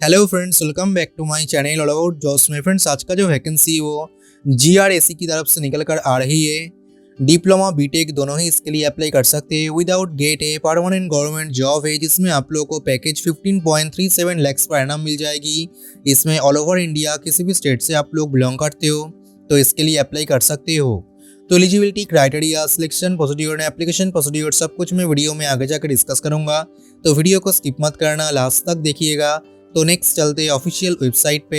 Hello friends, welcome back to my channel all about jobs में। Friends, आज का जो वैकेंसी है वो जीआरएसी की तरफ से निकल कर आ रही है। डिप्लोमा बीटेक दोनों ही इसके लिए अप्लाई कर सकते हैं। विदाउट गेट है, परमानेंट गवर्नमेंट जॉब है जिसमें आप लोगों को पैकेज 15.37 लाख पर एनम मिल जाएगी। इसमें ऑल ओवर इंडिया किसी भी स्टेट से आप लोग बिलोंग करते हो तो इसके लिए अप्लाई कर सकते हो। तो eligibility criteria, selection procedure, application procedure सब कुछ मैं वीडियो में आगे जाकर डिस्कस करूंगा, तो वीडियो को स्किप मत करना, लास्ट तक देखिएगा। तो नेक्स्ट चलते हैं ऑफिशियल वेबसाइट पे।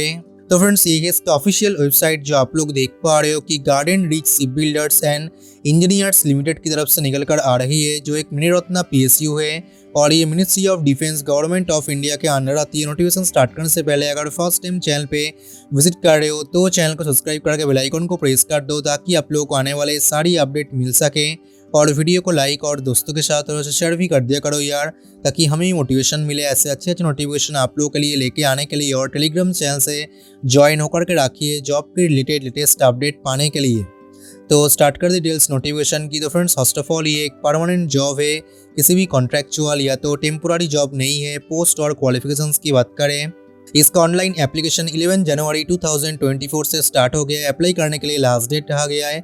तो फ्रेंड्स, ये है इसका ऑफिशियल वेबसाइट जो आप लोग देख पा रहे हो कि garden rich ship builders and engineers limited की तरफ से निकल कर आ रही है, जो एक मिनी रत्ना पीएसयू है और ये ministry of defence government of India के अंडर आती है। नोटिफिकेशन स्टार्ट करने से पहले अगर फर्स्ट टाइम चैनल पे विजिट कर रहे हो तो चैनल को सब्सक्राइब करके बेल आइकन को प्रेस कर दो ताकि आप लोगों को आने वाले सारी अपडेट मिल सके। और वीडियो को लाइक और दोस्तों के साथ शेयर भी कर दिया करो यार, ताकि हमें मोटिवेशन मिले ऐसे अच्छे अच्छे नोटिफिकेशन आप लोगों के लिए लेके आने के लिए। और टेलीग्राम चैनल से ज्वाइन होकर के रखिए जॉब के रिलेटेड लेटेस्ट अपडेट पाने के लिए। तो स्टार्ट कर डिटेल्स नोटिफिकेशन की। तो फ्रेंड्स, फर्स्ट ऑफ ऑल ये एक परमानेंट जॉब है, किसी भी कॉन्ट्रैक्चुअल या तो टेम्पोररी जॉब नहीं है। पोस्ट और क्वालिफिकेशंस की बात करें, इसका ऑनलाइन एप्लीकेशन 11 जनवरी 2024 से स्टार्ट हो गया है। अप्लाई करने के लिए लास्ट डेट रहा गया है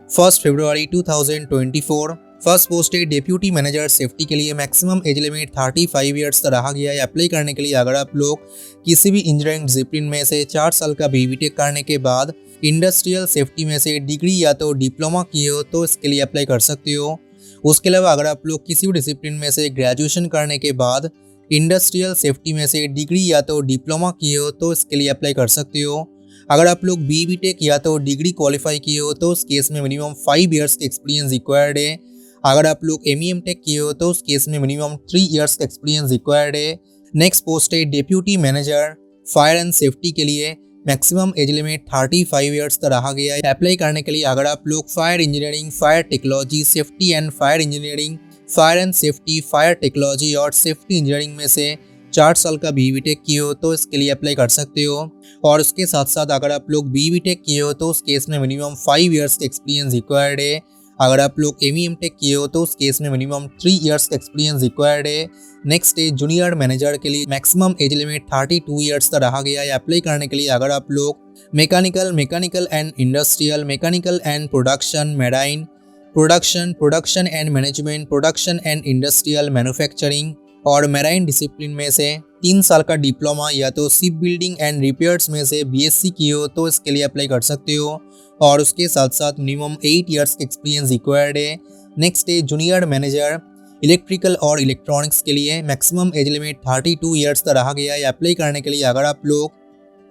1 फरवरी 2024। फर्स्ट पोस्ट है डेप्यूटी मैनेजर सेफ्टी के लिए। मैक्सिमम एज लिमिट 35 ईयर्स रहा गया है। अप्लाई करने के लिए अगर आप लोग किसी भी इंजीनियरिंग डिसिप्लिन में से 4 साल का बीबीटेक करने के बाद इंडस्ट्रियल सेफ्टी में से डिग्री या तो डिप्लोमा किए हो तो इसके लिए अप्लाई कर सकते हो। उसके अलावा अगर आप लोग किसी भी डिसिप्लिन में से ग्रेजुएशन करने के बाद इंडस्ट्रियल सेफ्टी में से डिग्री या तो डिप्लोमा किए हो तो इसके लिए अप्लाई कर सकते हो। अगर आप लोग बीटेक या तो डिग्री क्वालिफाई किए हो तो उस केस में मिनिमम 5 इयर्स का एक्सपीरियंस रिक्वायर्ड है। अगर आप लोग एम टेक किए हो तो उस केस में मिनिमम 3 इयर्स का एक्सपीरियंस रिक्वायर्ड है। नेक्स्ट पोस्ट है deputy manager fire and safety के लिए। मैक्सिमम एज लिमिट 35 इयर्स तक रहा गया है। अप्लाई करने के लिए अगर आप लोग fire engineering, fire technology, safety and fire engineering, fire and safety, fire technology और सेफ्टी इंजीनियरिंग में से 4 साल का बीटेक किए हो तो इसके लिए अप्लाई कर सकते हो। और उसके साथ साथ अगर आप लोग बीटेक किए हो तो उस केस में मिनिमम 5 इयर्स का एक्सपीरियंस रिक्वायर्ड है। अगर आप लोग एम टेक किए हो तो उस केस में मिनिमम 3 इयर्स का एक्सपीरियंस रिक्वायर्ड है। नेक्स्ट है जूनियर मैनेजर के लिए। मैक्सिमम एज लिमिट 32 इयर्स तक रहा गया है। अप्लाई करने के लिए अगर आप लोग mechanical and industrial, mechanical and production, marine, production and management, production and industrial manufacturing और मेराइन डिसिप्लिन में से 3 साल का डिप्लोमा या तो शिप बिल्डिंग एंड रिपेयर्स में से बीएससी किए हो तो इसके लिए अप्लाई कर सकते हो। और उसके साथ साथ मिनिमम 8 इयर्स का एक्सपीरियंस रिक्वायर्ड है। नेक्स्ट है जूनियर मैनेजर इलेक्ट्रिकल और इलेक्ट्रॉनिक्स के लिए। मैक्सिमम एज लिमिट 32 इयर्स तक रहा गया है। अप्लाई करने के लिए अगर आप लोग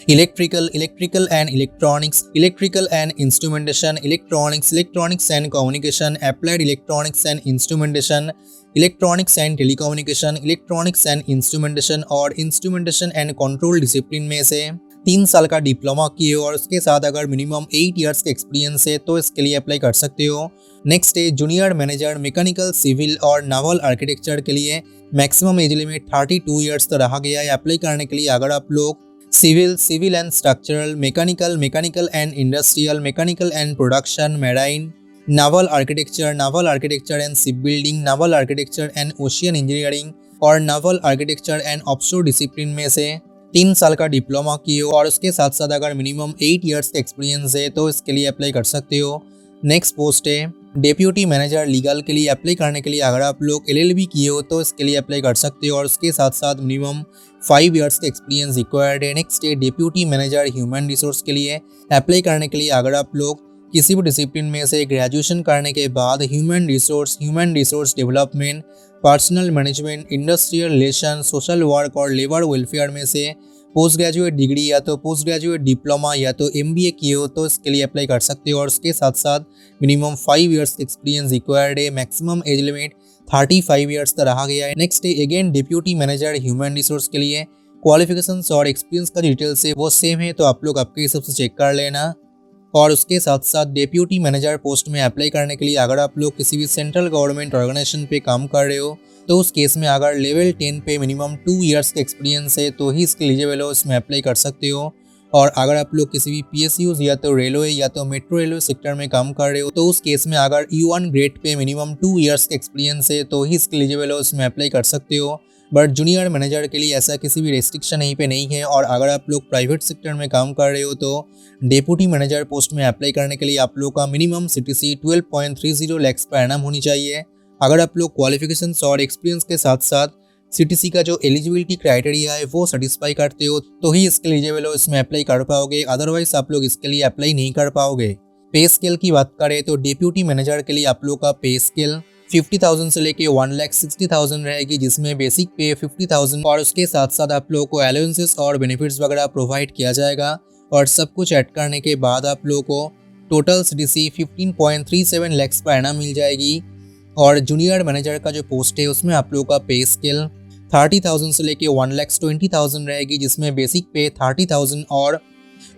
electrical and electronics, electrical and instrumentation, electronics and communication, applied electronics and instrumentation, electronics and telecommunication, electronics and instrumentation और इंस्ट्रूमेंटेशन एंड कंट्रोल डिसिप्लिन में से 3 साल का डिप्लोमा किए हो और उसके साथ अगर मिनिमम 8 इयर्स का एक्सपीरियंस है तो इसके लिए अप्लाई कर सकते हो। नेक्स्ट है जूनियर मैनेजर मैकेनिकल, सिविल और नावल आर्किटेक्चर के लिए। मैक्सिमम एज लिमिट 32 इयर्स तक रहा गया है। अप्लाई करने के लिए अगर आप लोग civil and structural, mechanical and industrial, mechanical and production, marine, naval architecture and ship building, naval architecture and ocean engineering और naval architecture and offshore discipline में से 3 साल का डिप्लोमा किए हो और उसके साथ साथ अगर मिनिमम 8 इयर्स का एक्सपीरियंस है तो इसके लिए अप्लाई कर सकते हो। नेक्स्ट पोस्ट है डेप्यूटी मैनेजर लीगल के लिए। अप्लाई करने के लिए अगर आप लोग एलएलबी किए हो तो इसके लिए अप्लाई कर सकते हो और उसके साथ साथ मिनिमम 5 इयर्स का एक्सपीरियंस रिक्वायर्ड है। नेक्स्ट है डेप्यूटी मैनेजर ह्यूमन रिसोर्स के लिए। अप्लाई करने के लिए अगर आप लोग किसी भी डिसिप्लिन में से ग्रेजुएशन करने के बाद human resource development, personal management, industrial relation, social work और लेबर वेलफेयर में से पोस्ट ग्रेजुएट डिग्री या तो पोस्ट ग्रेजुएट डिप्लोमा या तो एमबीए किए हो तो इसके लिए अप्लाई कर सकते हो और उसके साथ साथ मिनिमम 5 इयर्स एक्सपीरियंस रिक्वायर्ड है। मैक्सिमम एज लिमिट 35 इयर्स तक रहा गया है। नेक्स्ट है again deputy manager human resource के लिए। क्वालिफिकेशंस और एक्सपीरियंस का डिटेल्स है वो सेम है तो आप लोग आपके हिसाब से चेक कर लेना। और उसके साथ साथ डेप्यूटी मैनेजर पोस्ट में अप्लाई करने के लिए अगर आप लोग किसी भी सेंट्रल गवर्नमेंट ऑर्गेनाइजेशन पे काम कर रहे हो तो उस केस में अगर लेवल 10 पे मिनिमम 2 इयर्स का एक्सपीरियंस है तो ही इसके एलिजिबल हो, इसमें अप्लाई कर सकते हो। और अगर आप लोग किसी भी पीएसयूज या तो रेलवे या तो मेट्रो रेलवे सेक्टर में काम कर रहे हो तो उस केस में अगर U1 grade pay minimum 2 years का एक्सपीरियंस है तो ही इसके एलिजिबल हो, इसमें अप्लाई कर सकते हो। बट जूनियर मैनेजर के लिए ऐसा किसी भी रेस्ट्रिक्शन यहीं पे नहीं है। और अगर आप लोग प्राइवेट सेक्टर में काम कर रहे हो तो डेप्यूटी मैनेजर पोस्ट में अप्लाई करने के लिए आप लोग का minimum CTC 12.30 lakhs per annum होनी चाहिए। अगर आप लोग क्वालिफिकेशंस और एक्सपीरियंस के साथ साथ CTC का जो एलिजिबिलिटी क्राइटेरिया है वो सेटिस्फाई करते हो तो ही इसके एलिजिबल हो, इसमें अप्लाई कर पाओगे, अदरवाइज आप लोग इसके लिए अप्लाई नहीं कर पाओगे। पे स्केल की बात करें तो डेप्यूटी मैनेजर के लिए आप लोग का पे स्केल 50,000 से लेके 1,60,000 रहेगी, जिसमें बेसिक पे 50,000 और उसके साथ साथ आप लोगों को अलाउंसेस और बेनिफिट्स वगैरह प्रोवाइड किया जाएगा। और सब कुछ ऐड करने के बाद आप लोगों को total CTC 15.37 lakhs per annum मिल जाएगी। और जूनियर मैनेजर का जो पोस्ट है उसमें आप लोगों का पे स्केल 30,000 से लेके 1,20,000 रहेगी, जिसमें बेसिक पे 30,000 और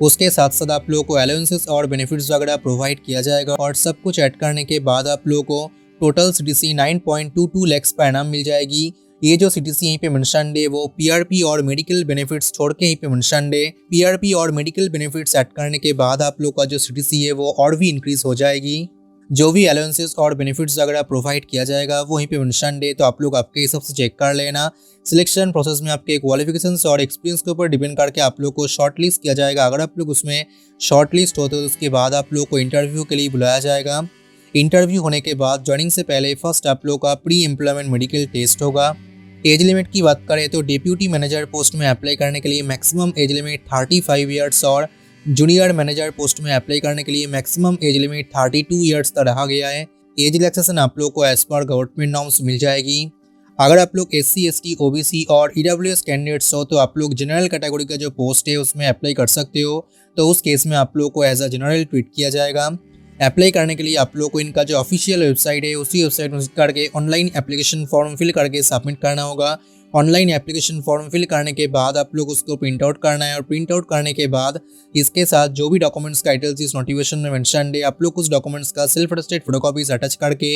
उसके साथ साथ आप लोगों को अलाउंसेस और बेनिफिट्स वगैरह प्रोवाइड किया जाएगा। और सब कुछ ऐड करने के बाद आप लोगों को total CTC 9.22 lakhs per annum मिल जाएगी। ये जो CTC यहीं पे मेंशन है वो PRP और मेडिकल बेनिफिट्स छोड़ के यहीं पे मेंशन है। PRP और मेडिकल बेनिफिट्स ऐड करने के बाद आप लोग का जो CTC है वो और भी इंक्रीज हो जाएगी। जो भी अलाउंसेस और बेनिफिट्स वगैरह प्रोवाइड किया जाएगा वो यहीं पे मेंशन है, तो आप लोग आपके हिसाब से चेक कर लेना। सिलेक्शन प्रोसेस में आपके क्वालिफिकेशंस और एक्सपीरियंस के ऊपर डिपेंड करके आप लोग को शॉर्ट लिस्ट किया जाएगा। अगर आप लोग उसमें शॉर्ट लिस्ट होते हो तो उसके बाद आप लोग को इंटरव्यू के लिए बुलाया जाएगा। इंटरव्यू होने के बाद ज्वाइनिंग से पहले फर्स्ट आप लोग का प्री एम्प्लॉयमेंट मेडिकल टेस्ट होगा। एज लिमिट की बात करें तो डेप्यूटी मैनेजर पोस्ट में अप्लाई करने के लिए मैक्सिमम एज लिमिट 35 ईयर्स और जूनियर मैनेजर पोस्ट में अप्लाई करने के लिए मैक्सिमम एज लिमिट 32 ईयर्स तक रखा गया है। एज रिलैक्सेशन आप लोग को एज पर गवर्नमेंट नॉर्म्स मिल जाएगी। अगर आप लोग SC ST OBC और EWS कैंडिडेट्स हो तो आप लोग जनरल कैटेगरी का जो पोस्ट है उसमें अप्लाई कर सकते हो, तो उस केस में आप लोग को एज अ जनरल ट्रीट किया जाएगा। अप्लाई करने के लिए आप लोग को इनका जो ऑफिशियल वेबसाइट है उसी वेबसाइट में करके ऑनलाइन एप्लीकेशन फॉर्म फिल करके सबमिट करना होगा। ऑनलाइन एप्लीकेशन फॉर्म फिल करने के बाद आप लोग उसको प्रिंट आउट करना है और प्रिंट आउट करने के बाद इसके साथ जो भी डॉक्यूमेंट्स का डिटेल्स इस नोटिफिकेशन में मेंशन है आप लोग उस डॉक्यूमेंट्स का सेल्फ अटेस्टेड फोटोकॉपीज अटैच करके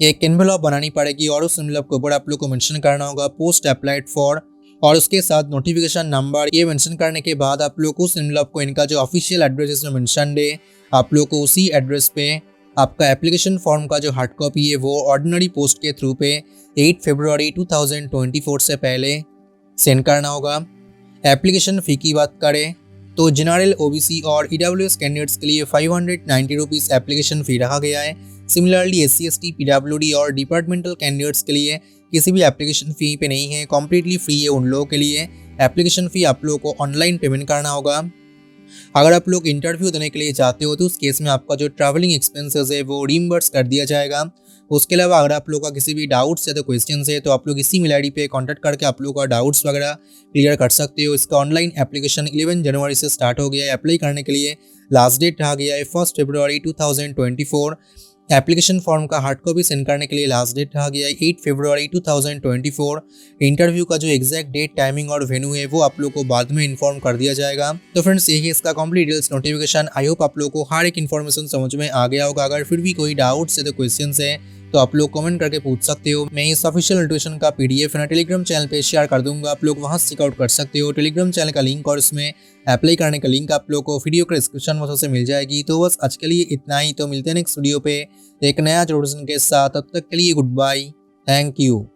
एक एनवेलप बनानी पड़ेगी और उस एनवेलप के ऊपर आप लोग को मेंशन करना होगा पोस्ट अप्लाइड फॉर और उसके साथ नोटिफिकेशन नंबर। ये मेंशन करने के बाद आप लोग उस एनवेलप को इनका जो ऑफिशियल एड्रेस में मेंशन है आप लोग को उसी एड्रेस पे आपका एप्लीकेशन फॉर्म का जो हार्ड कॉपी है वो ऑर्डिनरी पोस्ट के थ्रू पे 8 फरवरी 2024 से पहले सेंड करना होगा। एप्लीकेशन फ़ी की बात करें तो जनरल OBC और EWS कैंडिडेट्स के लिए 590 रुपीज़ एप्लीकेशन फ़ी रखा गया है। सिमिलरली SC ST PWD और डिपार्टमेंटल कैंडिडेट्स के लिए किसी भी एप्लीकेशन फ़ी पे नहीं है, कम्प्लीटली फ्री है उन लोगों के लिए। एप्लीकेशन फ़ी आप लोगों को ऑनलाइन पेमेंट करना होगा। अगर आप लोग इंटरव्यू देने के लिए जाते हो तो उस केस में आपका जो ट्रैवलिंग एक्सपेंसेस है वो रीइंबर्स कर दिया जाएगा। उसके अलावा अगर आप लोग का किसी भी डाउट्स या तो क्वेश्चन है तो आप लोग इसी मेल ID पे कांटेक्ट करके आप लोग का डाउट्स वगैरह क्लियर कर सकते हो। इसका ऑनलाइन एप्लीकेशन 11 जनवरी से स्टार्ट हो गया है। अप्लाई करने के लिए लास्ट डेट रहा गया है 1 फरवरी 2024। एप्लीकेशन फॉर्म का हार्ड कॉपी सेंड करने के लिए लास्ट डेट रहा गया है 8 फरवरी 2024। इंटरव्यू का जो एग्जैक्ट डेट, टाइमिंग और वेन्यू है वो आप लोग को बाद में इन्फॉर्म कर दिया जाएगा। तो फ्रेंड्स यही है इसका complete details notification. I hope आप लोग को हर एक इन्फॉर्मेशन समझ में आ गया होगा। अगर फिर भी कोई डाउट्स है तो क्वेश्चन है तो आप लोग कमेंट करके पूछ सकते हो। मैं इस ऑफिशियल नोटिफिकेशन का PDF ना टेलीग्राम चैनल पे शेयर कर दूंगा, आप लोग वहां से चेकआउट कर सकते हो। टेलीग्राम चैनल का लिंक और इसमें अप्लाई करने का लिंक आप लोग को वीडियो के डिस्क्रिप्शन बॉक्स से मिल जाएगी। तो बस आज के लिए इतना ही, तो मिलते हैं नेक्स्ट वीडियो पे एक नया नोटिफिकेशन के साथ। तब तक के लिए गुड बाय, थैंक यू।